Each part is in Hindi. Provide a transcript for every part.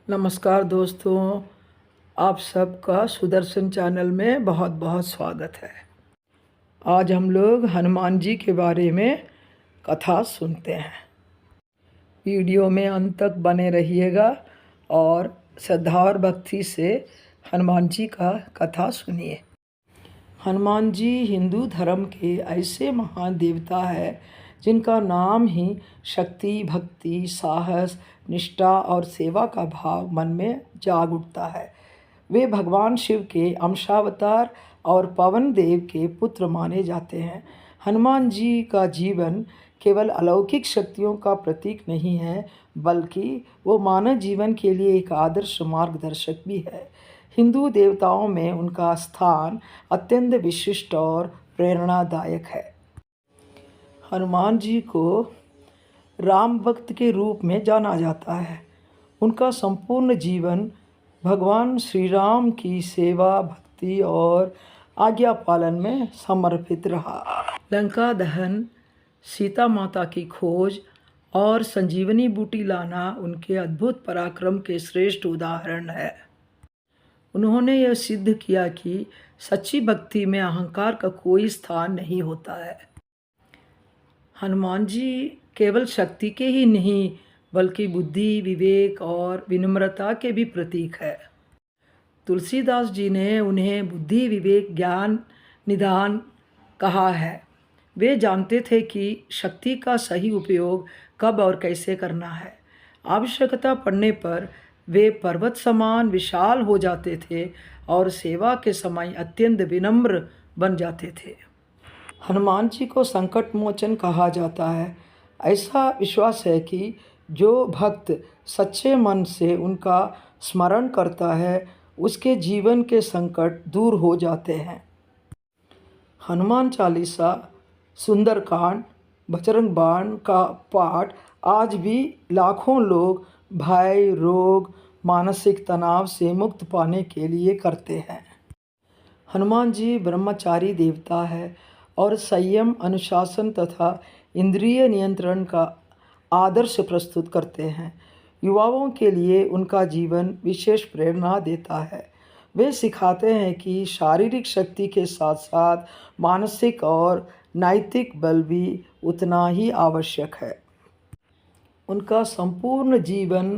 नमस्कार दोस्तों, आप सबका सुदर्शन चैनल में बहुत बहुत स्वागत है। आज हम लोग हनुमान जी के बारे में कथा सुनते हैं। वीडियो में अंत तक बने रहिएगा और श्रद्धा और भक्ति से हनुमान जी का कथा सुनिए। हनुमान जी हिंदू धर्म के ऐसे महान देवता है जिनका नाम ही शक्ति, भक्ति, साहस, निष्ठा और सेवा का भाव मन में जाग उठता है। वे भगवान शिव के अंशावतार और पवन देव के पुत्र माने जाते हैं। हनुमान जी का जीवन केवल अलौकिक शक्तियों का प्रतीक नहीं है, बल्कि वो मानव जीवन के लिए एक आदर्श मार्गदर्शक भी है। हिंदू देवताओं में उनका स्थान अत्यंत विशिष्ट और प्रेरणादायक है। हनुमान जी को राम भक्त के रूप में जाना जाता है। उनका संपूर्ण जीवन भगवान श्री राम की सेवा, भक्ति और आज्ञा पालन में समर्पित रहा। लंका दहन, सीता माता की खोज और संजीवनी बूटी लाना उनके अद्भुत पराक्रम के श्रेष्ठ उदाहरण है। उन्होंने यह सिद्ध किया कि सच्ची भक्ति में अहंकार का कोई स्थान नहीं होता है। हनुमान जी केवल शक्ति के ही नहीं, बल्कि बुद्धि, विवेक और विनम्रता के भी प्रतीक है। तुलसीदास जी ने उन्हें बुद्धि, विवेक, ज्ञान, निधान कहा है। वे जानते थे कि शक्ति का सही उपयोग कब और कैसे करना है। आवश्यकता पड़ने पर वे पर्वत समान विशाल हो जाते थे और सेवा के समय अत्यंत विनम्र बन जाते थे। हनुमान जी को संकट मोचन कहा जाता है। ऐसा विश्वास है कि जो भक्त सच्चे मन से उनका स्मरण करता है, उसके जीवन के संकट दूर हो जाते हैं। हनुमान चालीसा, सुंदरकांड, बजरंग बाण का पाठ आज भी लाखों लोग भय, रोग, मानसिक तनाव से मुक्त पाने के लिए करते हैं। हनुमान जी ब्रह्मचारी देवता है और संयम, अनुशासन तथा इंद्रिय नियंत्रण का आदर्श प्रस्तुत करते हैं। युवाओं के लिए उनका जीवन विशेष प्रेरणा देता है। वे सिखाते हैं कि शारीरिक शक्ति के साथ साथ मानसिक और नैतिक बल भी उतना ही आवश्यक है। उनका संपूर्ण जीवन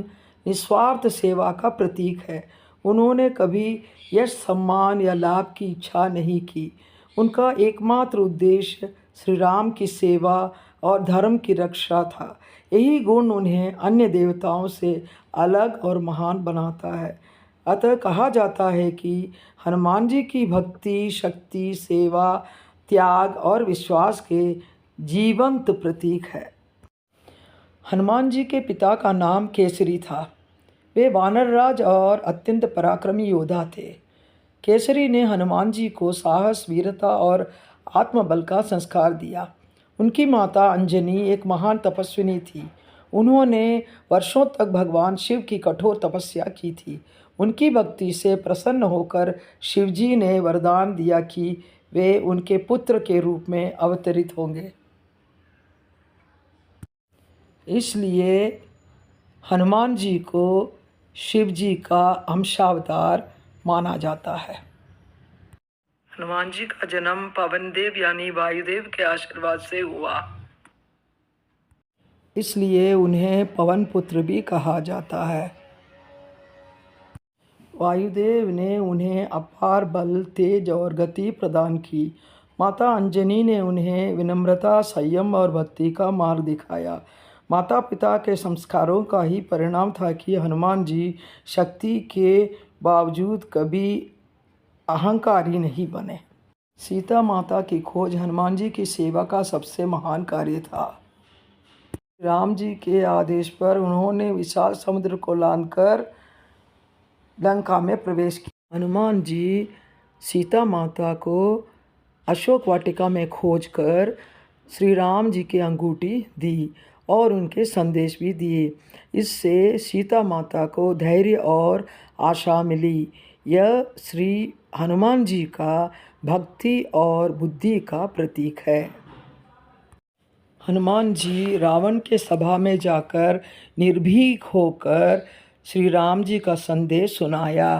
निस्वार्थ सेवा का प्रतीक है। उन्होंने कभी यश, सम्मान या लाभ की इच्छा नहीं की। उनका एकमात्र उद्देश्य श्री राम की सेवा और धर्म की रक्षा था। यही गुण उन्हें अन्य देवताओं से अलग और महान बनाता है। अतः कहा जाता है कि हनुमान जी की भक्ति, शक्ति, सेवा, त्याग और विश्वास के जीवंत प्रतीक है। हनुमान जी के पिता का नाम केसरी था। वे वानरराज और अत्यंत पराक्रमी योद्धा थे। केसरी ने हनुमान जी को साहस, वीरता और आत्मबल का संस्कार दिया। उनकी माता अंजनी एक महान तपस्विनी थी। उन्होंने वर्षों तक भगवान शिव की कठोर तपस्या की थी। उनकी भक्ति से प्रसन्न होकर शिवजी ने वरदान दिया कि वे उनके पुत्र के रूप में अवतरित होंगे। इसलिए हनुमान जी को शिव जी का अंशावतार माना जाता है। हनुमान जी का जन्म पवन देव यानी वायुदेव के आशीर्वाद से हुआ, इसलिए उन्हें पवन पुत्र भी कहा जाता है। वायुदेव ने उन्हें अपार बल, तेज और गति प्रदान की। माता अंजनी ने उन्हें विनम्रता, संयम और भक्ति का मार्ग दिखाया। माता पिता के संस्कारों का ही परिणाम था कि हनुमान जी शक्ति के बावजूद कभी अहंकारी नहीं बने। सीता माता की खोज हनुमान जी की सेवा का सबसे महान कार्य था। राम जी के आदेश पर उन्होंने विशाल समुद्र को लांघकर लंका में प्रवेश किया। हनुमान जी सीता माता को अशोक वाटिका में खोजकर श्री राम जी की अंगूठी दी और उनके संदेश भी दिए। इससे सीता माता को धैर्य और आशा मिली। यह श्री हनुमान जी का भक्ति और बुद्धि का प्रतीक है। हनुमान जी रावण के सभा में जाकर निर्भीक होकर श्री राम जी का संदेश सुनाया।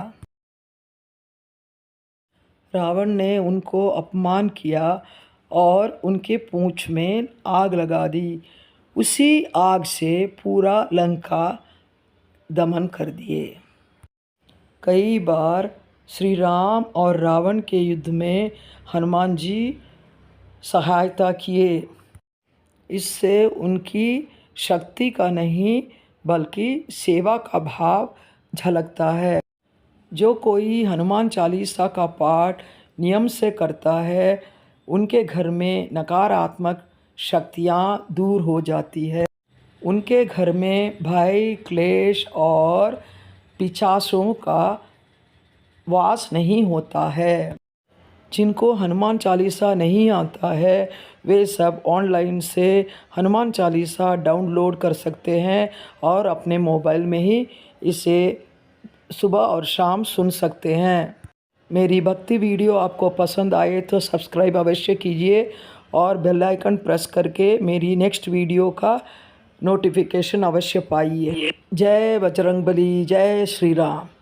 रावण ने उनको अपमान किया और उनके पूंछ में आग लगा दी। उसी आग से पूरा लंका दमन कर दिए। कई बार श्री राम और रावण के युद्ध में हनुमान जी सहायता किए। इससे उनकी शक्ति का नहीं बल्कि सेवा का भाव झलकता है। जो कोई हनुमान चालीसा का पाठ नियम से करता है, उनके घर में नकारात्मक शक्तियाँ दूर हो जाती है। उनके घर में भय, क्लेश और पिशाचों का वास नहीं होता है। जिनको हनुमान चालीसा नहीं आता है, वे सब ऑनलाइन से हनुमान चालीसा डाउनलोड कर सकते हैं और अपने मोबाइल में ही इसे सुबह और शाम सुन सकते हैं। मेरी भक्ति वीडियो आपको पसंद आए तो सब्सक्राइब अवश्य कीजिए और बेल आइकन प्रेस करके मेरी नेक्स्ट वीडियो का नोटिफिकेशन अवश्य पाइए। जय बजरंगबली, जय श्री राम।